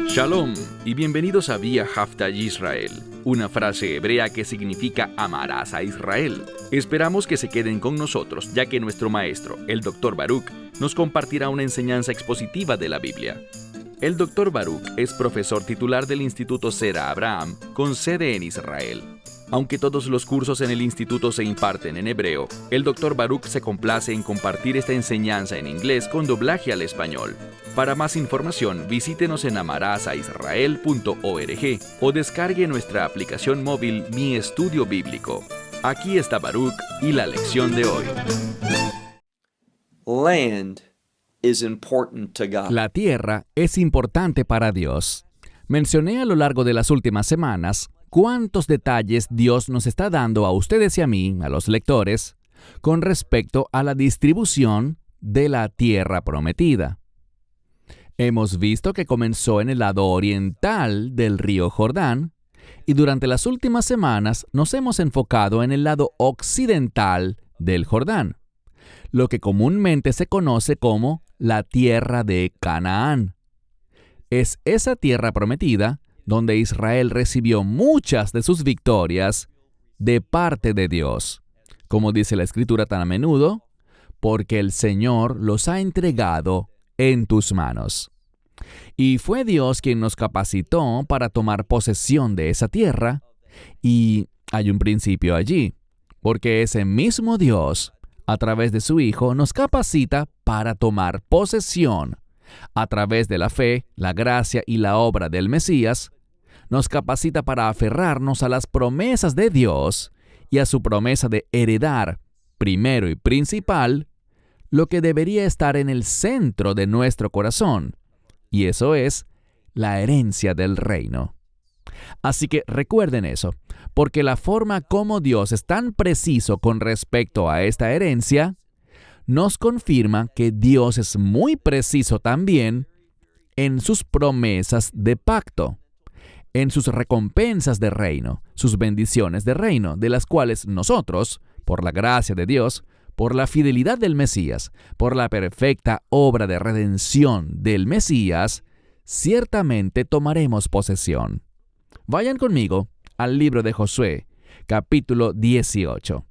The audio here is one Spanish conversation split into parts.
Shalom y bienvenidos a Vía Hafta Yisrael, una frase hebrea que significa amarás a Israel. Esperamos que se queden con nosotros, ya que nuestro maestro, el Dr. Baruch, nos compartirá una enseñanza expositiva de la Biblia. El Dr. Baruch es profesor titular del Instituto Sera Abraham, con sede en Israel. Aunque todos los cursos en el instituto se imparten en hebreo, el Dr. Baruch se complace en compartir esta enseñanza en inglés con doblaje al español. Para más información, visítenos en amarasaisrael.org o descargue nuestra aplicación móvil Mi Estudio Bíblico. Aquí está Baruch y la lección de hoy. Land is important to God. La tierra es importante para Dios. Mencioné a lo largo de las últimas semanas cuántos detalles Dios nos está dando a ustedes y a mí, a los lectores, con respecto a la distribución de la tierra prometida. Hemos visto que comenzó en el lado oriental del río Jordán y durante las últimas semanas nos hemos enfocado en el lado occidental del Jordán, lo que comúnmente se conoce como la tierra de Canaán. Es esa tierra prometida donde Israel recibió muchas de sus victorias de parte de Dios. Como dice la Escritura tan a menudo, porque el Señor los ha entregado en tus manos. Y fue Dios quien nos capacitó para tomar posesión de esa tierra, y hay un principio allí, porque ese mismo Dios, a través de su Hijo, nos capacita para tomar posesión. A través de la fe, la gracia y la obra del Mesías, nos capacita para aferrarnos a las promesas de Dios y a su promesa de heredar, primero y principal, lo que debería estar en el centro de nuestro corazón, y eso es la herencia del reino. Así que recuerden eso, porque la forma como Dios es tan preciso con respecto a esta herencia, nos confirma que Dios es muy preciso también en sus promesas de pacto, en sus recompensas de reino, sus bendiciones de reino, de las cuales nosotros, por la gracia de Dios, por la fidelidad del Mesías, por la perfecta obra de redención del Mesías, ciertamente tomaremos posesión. Vayan conmigo al libro de Josué, capítulo 18.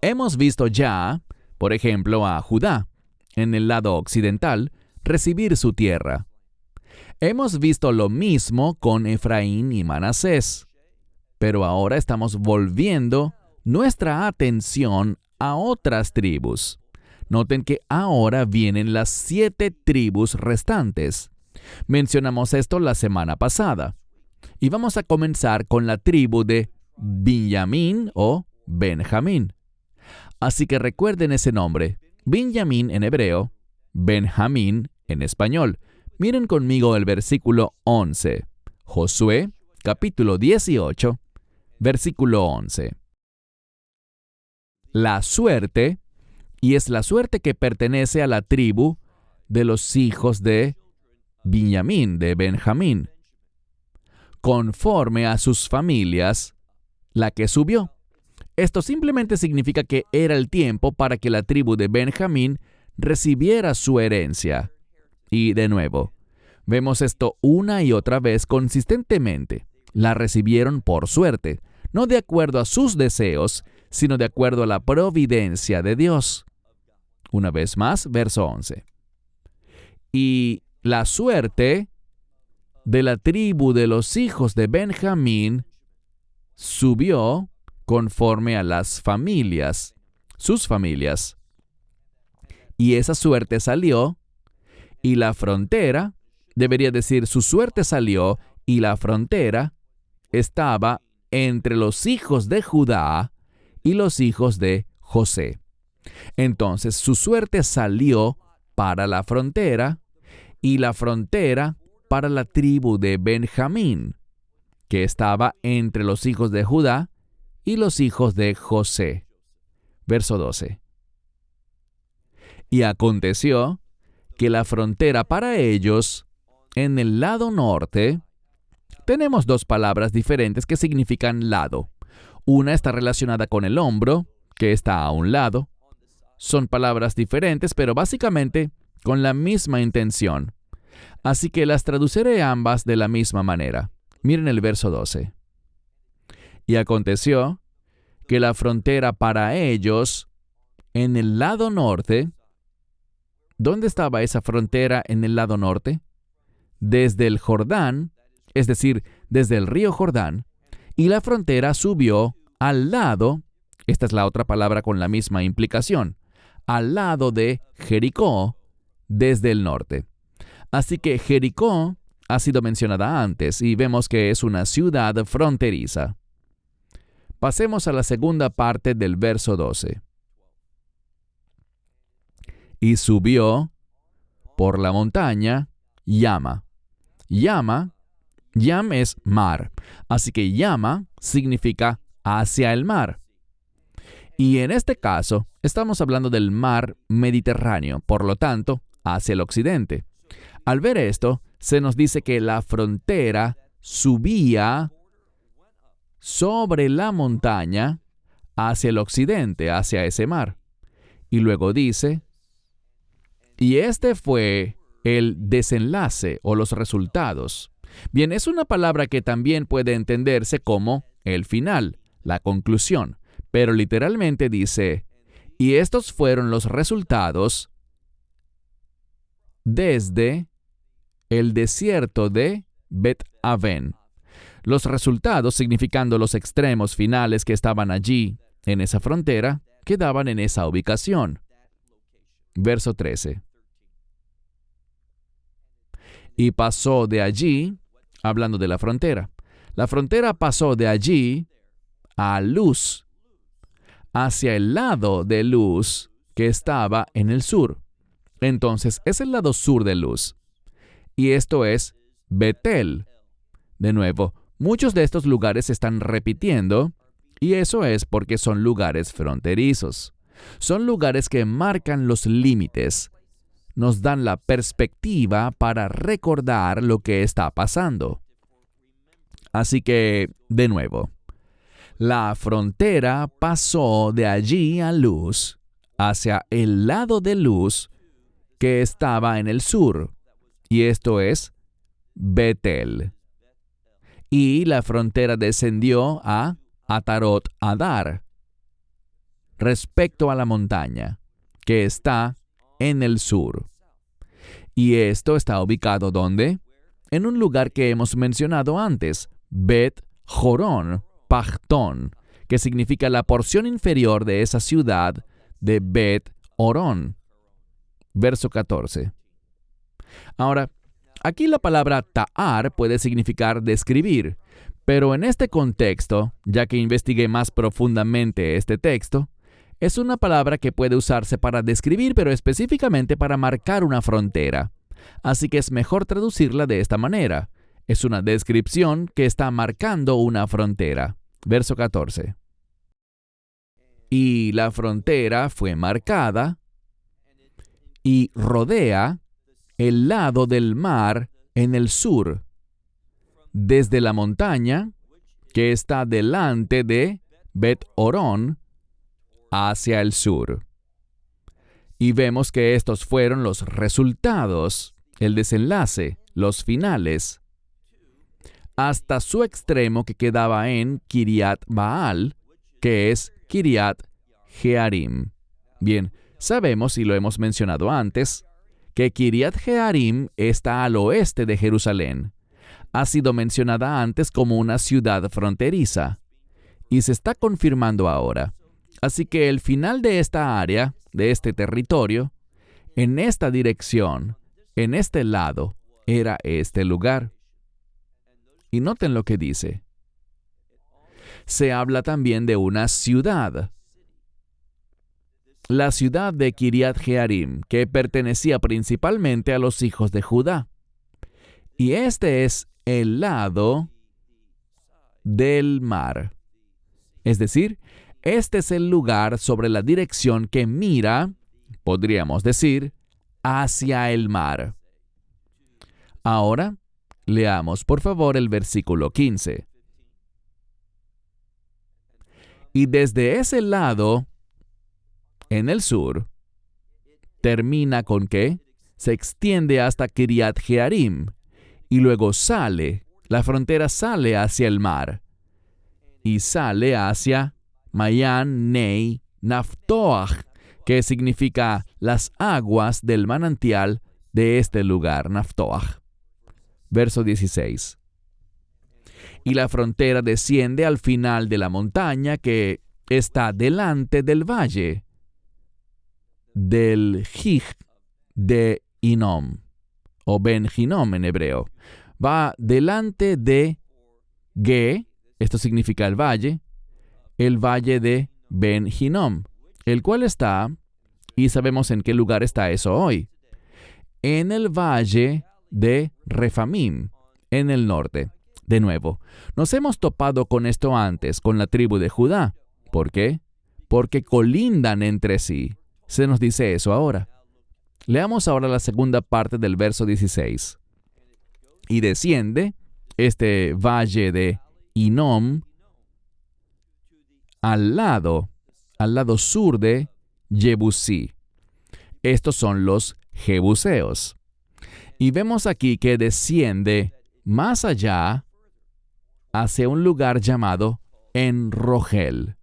Hemos visto ya, por ejemplo, a Judá, en el lado occidental, recibir su tierra. Hemos visto lo mismo con Efraín y Manasés, pero ahora estamos volviendo nuestra atención a otras tribus. Noten que ahora vienen las 7 tribus restantes. Mencionamos esto la semana pasada. Y vamos a comenzar con la tribu de Binjamín o Benjamín. Así que recuerden ese nombre, Binjamín en hebreo, Benjamín en español. Miren conmigo el versículo 11. Josué, capítulo 18, versículo 11. La suerte, y es la suerte que pertenece a la tribu de los hijos de Binjamín, de Benjamín, conforme a sus familias, la que subió. Esto simplemente significa que era el tiempo para que la tribu de Benjamín recibiera su herencia. Y de nuevo, vemos esto una y otra vez consistentemente. La recibieron por suerte, no de acuerdo a sus deseos, sino de acuerdo a la providencia de Dios. Una vez más, verso 11. Y la suerte de la tribu de los hijos de Benjamín subió conforme a las familias, sus familias. Y esa suerte salió, y la frontera, debería decir su suerte salió, y la frontera estaba entre los hijos de Judá y los hijos de José. Entonces su suerte salió para la frontera, y la frontera para la tribu de Benjamín, que estaba entre los hijos de Judá y los hijos de José. Verso 12. Y aconteció que la frontera para ellos, en el lado norte, tenemos 2 palabras diferentes que significan lado. Una está relacionada con el hombro, que está a un lado, son palabras diferentes, pero básicamente con la misma intención. Así que las traduciré ambas de la misma manera. Miren el verso 12. Y aconteció que la frontera para ellos en el lado norte. ¿Dónde estaba esa frontera en el lado norte? Desde el Jordán, es decir, desde el río Jordán, y la frontera subió al lado, esta es la otra palabra con la misma implicación, al lado de Jericó, desde el norte. Así que Jericó ha sido mencionada antes y vemos que es una ciudad fronteriza. Pasemos a la segunda parte del verso 12. Y subió por la montaña Yama. Yam es mar, así que Yama significa hacia el mar. Y en este caso, estamos hablando del mar Mediterráneo, por lo tanto, hacia el occidente. Al ver esto, se nos dice que la frontera subía sobre la montaña hacia el occidente, hacia ese mar. Y luego dice, y este fue el desenlace o los resultados. Bien, es una palabra que también puede entenderse como el final, la conclusión, pero literalmente dice, y estos fueron los resultados desde el desierto de Bet-Aven. Los resultados, significando los extremos finales que estaban allí, en esa frontera, quedaban en esa ubicación. Verso 13. Y pasó de allí, hablando de la frontera pasó de allí a Luz, hacia el lado de Luz que estaba en el sur. Entonces, es el lado sur de Luz. Y esto es Betel. De nuevo, muchos de estos lugares se están repitiendo, y eso es porque son lugares fronterizos. Son lugares que marcan los límites, nos dan la perspectiva para recordar lo que está pasando. Así que, de nuevo, la frontera pasó de allí a Luz, hacia el lado de Luz que estaba en el sur, y esto es Betel. Y la frontera descendió a Atarot Adar, respecto a la montaña, que está en el sur. Y esto está ubicado ¿dónde? En un lugar que hemos mencionado antes, Bet Jorón, Pachtón, que significa la porción inferior de esa ciudad de Bet Orón. Verso 14. Ahora, aquí la palabra ta'ar puede significar describir, pero en este contexto, ya que investigué más profundamente este texto, es una palabra que puede usarse para describir, pero específicamente para marcar una frontera. Así que es mejor traducirla de esta manera. Es una descripción que está marcando una frontera. Verso 14. Y la frontera fue marcada y rodea el lado del mar en el sur, desde la montaña que está delante de Bet-Orón hacia el sur. Y vemos que estos fueron los resultados, el desenlace, los finales, hasta su extremo que quedaba en Kiriat Baal, que es Kiriat Jearim. Bien, sabemos, y lo hemos mencionado antes, que Kiriat Jearim está al oeste de Jerusalén. Ha sido mencionada antes como una ciudad fronteriza, y se está confirmando ahora. Así que el final de esta área, de este territorio, en esta dirección, en este lado, era este lugar. Y noten lo que dice. Se habla también de una ciudad. La ciudad de Kiriat Jearim, que pertenecía principalmente a los hijos de Judá. Y este es el lado del mar. Es decir, este es el lugar sobre la dirección que mira, podríamos decir, hacia el mar. Ahora, leamos por favor el versículo 15. Y desde ese lado, en el sur, termina con ¿qué? Se extiende hasta Kiriat Jearim y luego la frontera sale hacia el mar y sale hacia Mayan Nei Naftoach, que significa las aguas del manantial de este lugar, Naftoach. Verso 16. Y la frontera desciende al final de la montaña que está delante del valle del Jij de Hinom, o Ben Hinnom en hebreo. Va delante de Ge, esto significa el valle de Ben Hinnom, el cual está, y sabemos en qué lugar está eso hoy, en el valle de Refamim, en el norte. De nuevo, nos hemos topado con esto antes, con la tribu de Judá. ¿Por qué? Porque colindan entre sí. Se nos dice eso ahora. Leamos ahora la segunda parte del verso 16. Y desciende este valle de Hinom al lado sur de Jebusí. Estos son los jebuseos. Y vemos aquí que desciende más allá hacia un lugar llamado En-Rogel.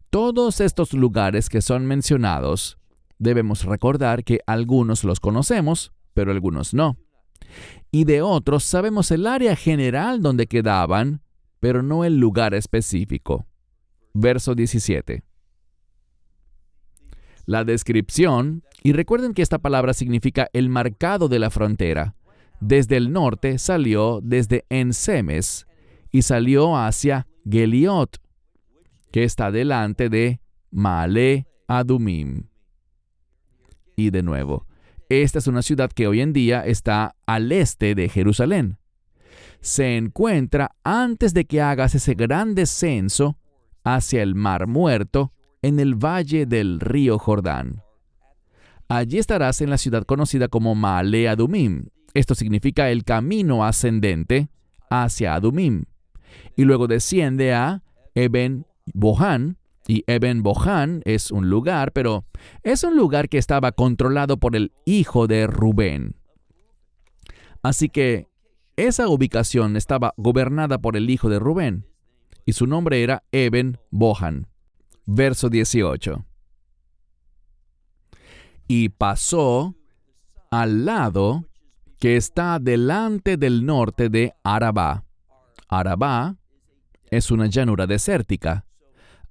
Todos estos lugares que son mencionados, debemos recordar que algunos los conocemos, pero algunos no. Y de otros sabemos el área general donde quedaban, pero no el lugar específico. Verso 17. La descripción, y recuerden que esta palabra significa el marcado de la frontera. Desde el norte salió desde En-Semes y salió hacia Geliot, que está delante de Maale Adumim. Y de nuevo, esta es una ciudad que hoy en día está al este de Jerusalén. Se encuentra antes de que hagas ese gran descenso hacia el Mar Muerto en el valle del río Jordán. Allí estarás en la ciudad conocida como Maale Adumim. Esto significa el camino ascendente hacia Adumim. Y luego desciende a Eben Bohan, y Eben Bohan es un lugar, pero es un lugar que estaba controlado por el hijo de Rubén. Así que esa ubicación estaba gobernada por el hijo de Rubén, y su nombre era Eben Bohan. Verso 18. Y pasó al lado que está delante del norte de Arabá. Arabá es una llanura desértica.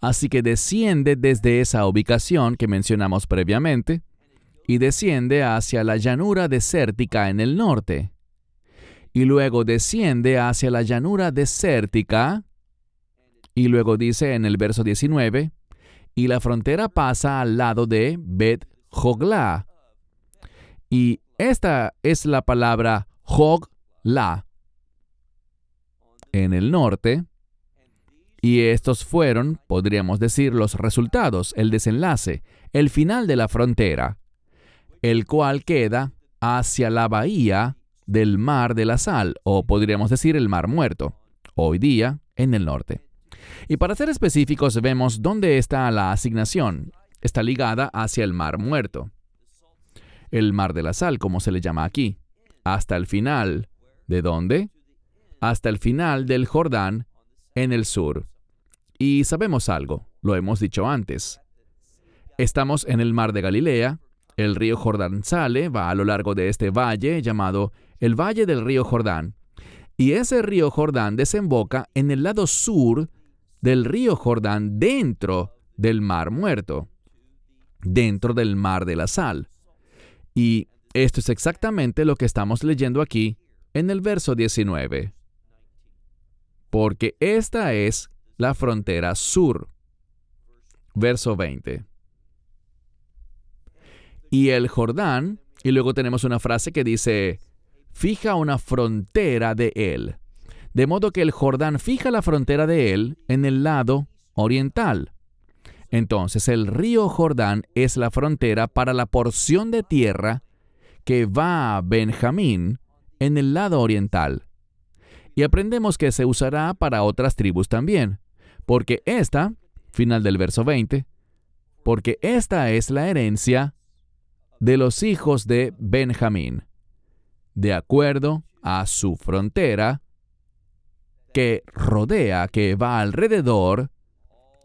Así que desciende desde esa ubicación que mencionamos previamente y desciende hacia la llanura desértica en el norte. Y luego desciende hacia la llanura desértica y luego dice en el verso 19, y la frontera pasa al lado de Bet-Jogla. Y esta es la palabra Jogla en el norte. Y estos fueron, podríamos decir, los resultados, el desenlace, el final de la frontera, el cual queda hacia la bahía del Mar de la Sal, o podríamos decir el Mar Muerto, hoy día en el norte. Y para ser específicos, vemos dónde está la asignación. Está ligada hacia el Mar Muerto, el Mar de la Sal, como se le llama aquí, hasta el final. ¿De dónde? Hasta el final del Jordán en el sur. Y sabemos algo, lo hemos dicho antes. Estamos en el mar de Galilea, el río Jordán sale, va a lo largo de este valle llamado el Valle del Río Jordán. Y ese río Jordán desemboca en el lado sur del río Jordán dentro del Mar Muerto, dentro del Mar de la Sal. Y esto es exactamente lo que estamos leyendo aquí en el verso 19. Porque esta es la frontera sur. Verso 20. Y el Jordán, y luego tenemos una frase que dice, fija una frontera de él. De modo que el Jordán fija la frontera de él en el lado oriental. Entonces el río Jordán es la frontera para la porción de tierra que va a Benjamín en el lado oriental. Y aprendemos que se usará para otras tribus también, porque esta, final del verso 20, porque esta es la herencia de los hijos de Benjamín, de acuerdo a su frontera que rodea, que va alrededor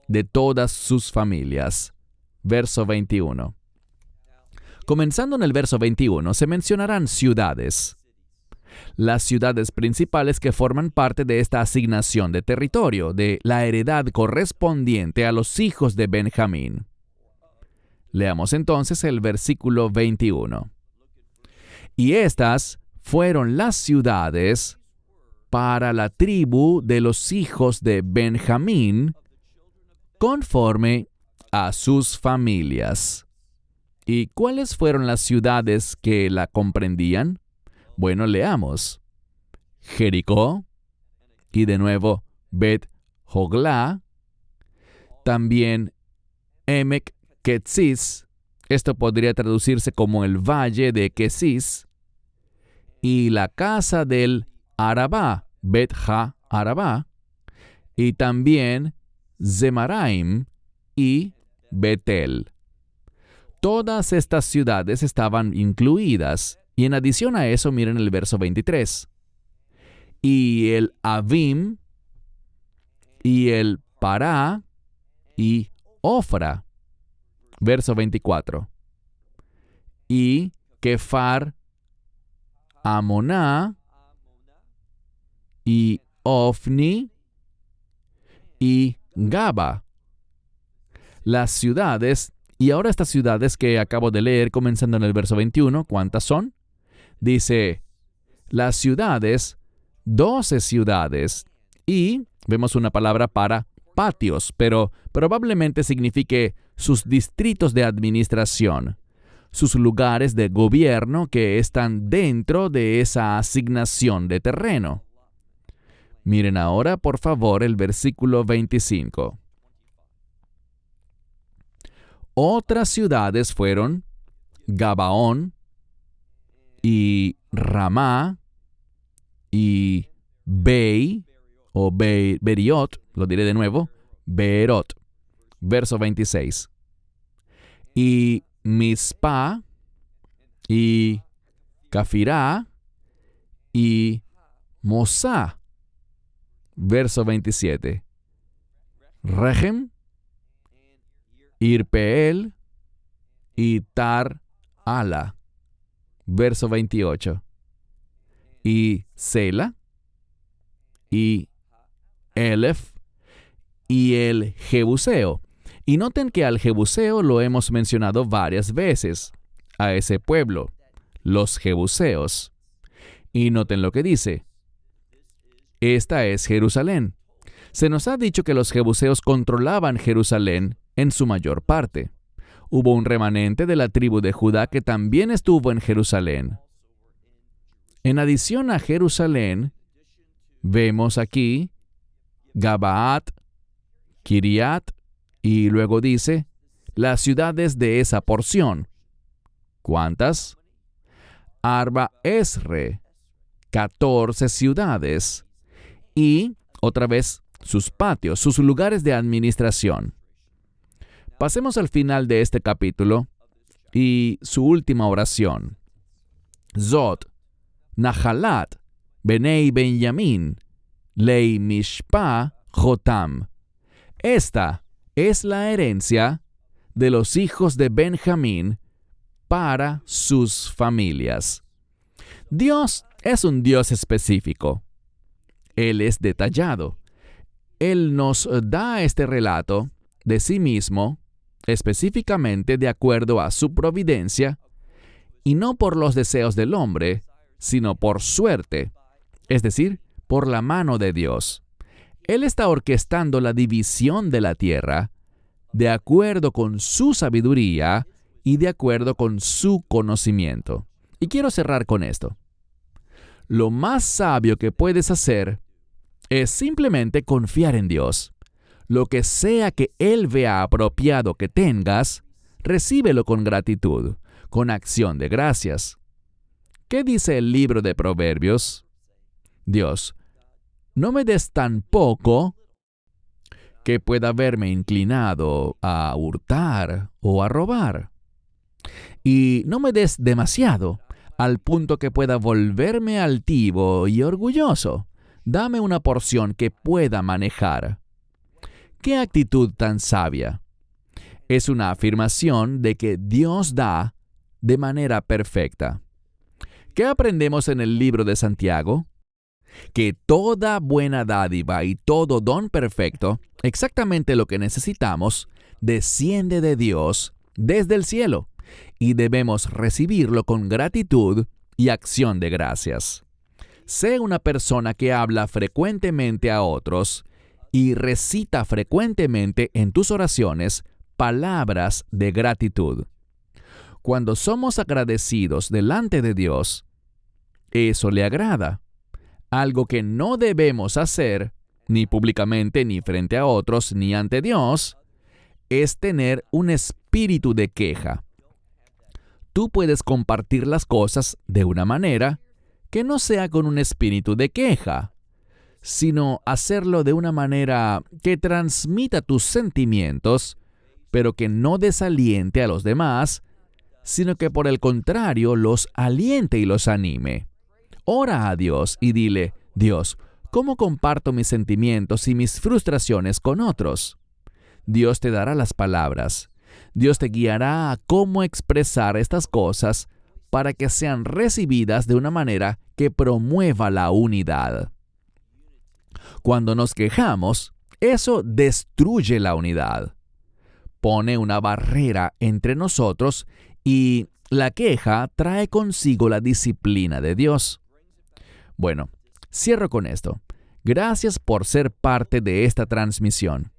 de todas sus familias. Verso 21. Comenzando en el verso 21, se mencionarán ciudades. Las ciudades principales que forman parte de esta asignación de territorio, de la heredad correspondiente a los hijos de Benjamín. Leamos entonces el versículo 21. Y estas fueron las ciudades para la tribu de los hijos de Benjamín, conforme a sus familias. ¿Y cuáles fueron las ciudades que la comprendían? Bueno, leamos. Jericó, y de nuevo Bet-Joglá, también Emec-Quetzis, esto podría traducirse como el valle de Quesis, y la casa del Arabá, Bet-Ja-Arabá, y también Zemaraim y Betel. Todas estas ciudades estaban incluidas, y en adición a eso, miren el verso 23. Y el Avim, y el Pará, y Ofra. Verso 24. Y Kefar, Amoná, y Ofni, y Gaba. Las ciudades, y ahora estas ciudades que acabo de leer, comenzando en el verso 21, ¿cuántas son? Dice, las ciudades, 12 ciudades, y vemos una palabra para patios, pero probablemente signifique sus distritos de administración, sus lugares de gobierno que están dentro de esa asignación de terreno. Miren ahora, por favor, el versículo 25. Otras ciudades fueron Gabaón, y Ramá, y Bei, o Beriot, lo diré de nuevo, Beerot. Verso 26. Y Mizpah, y Cafirá, y Mosá. Verso 27. Rechem, Irpeel, y Tar-Ala. Verso 28. Y Sela, y Elef, y el Jebuseo. Y noten que al Jebuseo lo hemos mencionado varias veces, a ese pueblo, los Jebuseos. Y noten lo que dice. Esta es Jerusalén. Se nos ha dicho que los Jebuseos controlaban Jerusalén en su mayor parte. Hubo un remanente de la tribu de Judá que también estuvo en Jerusalén. En adición a Jerusalén, vemos aquí Gabaat, Kiriat, y luego dice, las ciudades de esa porción. ¿Cuántas? Arba Esre, 14 ciudades. Y, otra vez, sus patios, sus lugares de administración. Pasemos al final de este capítulo y su última oración. Zot, Nahalat, Benei Benjamín, Lei Mishpah, Jotam. Esta es la herencia de los hijos de Benjamín para sus familias. Dios es un Dios específico. Él es detallado. Él nos da este relato de sí mismo, específicamente de acuerdo a su providencia, y no por los deseos del hombre, sino por suerte, es decir, por la mano de Dios. Él está orquestando la división de la tierra de acuerdo con su sabiduría y de acuerdo con su conocimiento. Y quiero cerrar con esto. Lo más sabio que puedes hacer es simplemente confiar en Dios. Lo que sea que Él vea apropiado que tengas, recíbelo con gratitud, con acción de gracias. ¿Qué dice el libro de Proverbios? Dios, no me des tan poco que pueda verme inclinado a hurtar o a robar. Y no me des demasiado, al punto que pueda volverme altivo y orgulloso. Dame una porción que pueda manejar. ¡Qué actitud tan sabia! Es una afirmación de que Dios da de manera perfecta. ¿Qué aprendemos en el libro de Santiago? Que toda buena dádiva y todo don perfecto, exactamente lo que necesitamos, desciende de Dios desde el cielo, y debemos recibirlo con gratitud y acción de gracias. Sé una persona que habla frecuentemente a otros y recita frecuentemente en tus oraciones palabras de gratitud. Cuando somos agradecidos delante de Dios, eso le agrada. Algo que no debemos hacer, ni públicamente, ni frente a otros, ni ante Dios, es tener un espíritu de queja. Tú puedes compartir las cosas de una manera que no sea con un espíritu de queja, sino hacerlo de una manera que transmita tus sentimientos, pero que no desaliente a los demás, sino que por el contrario los aliente y los anime. Ora a Dios y dile: Dios, ¿cómo comparto mis sentimientos y mis frustraciones con otros? Dios te dará las palabras. Dios te guiará a cómo expresar estas cosas para que sean recibidas de una manera que promueva la unidad. Cuando nos quejamos, eso destruye la unidad. Pone una barrera entre nosotros y la queja trae consigo la disciplina de Dios. Bueno, cierro con esto. Gracias por ser parte de esta transmisión.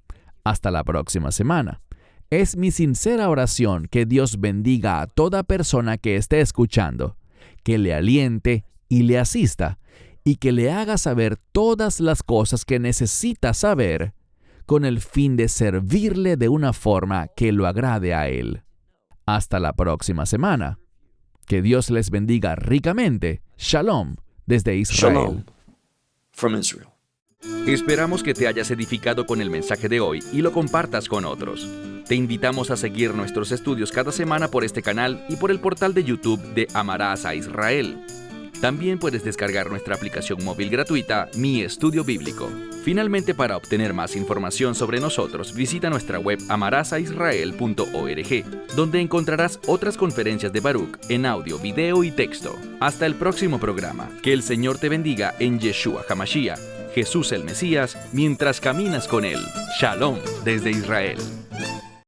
Hasta la próxima semana. Es mi sincera oración que Dios bendiga a toda persona que esté escuchando, que le aliente y le asista, y que le haga saber todas las cosas que necesita saber, con el fin de servirle de una forma que lo agrade a Él. Hasta la próxima semana. Que Dios les bendiga ricamente. Shalom desde Israel. Shalom from Israel. Esperamos que te hayas edificado con el mensaje de hoy y lo compartas con otros. Te invitamos a seguir nuestros estudios cada semana por este canal y por el portal de YouTube de Amarás a Israel. También puedes descargar nuestra aplicación móvil gratuita, Mi Estudio Bíblico. Finalmente, para obtener más información sobre nosotros, visita nuestra web amarasaisrael.org, donde encontrarás otras conferencias de Baruch en audio, video y texto. Hasta el próximo programa. Que el Señor te bendiga en Yeshua HaMashiach, Jesús el Mesías, mientras caminas con Él. Shalom desde Israel.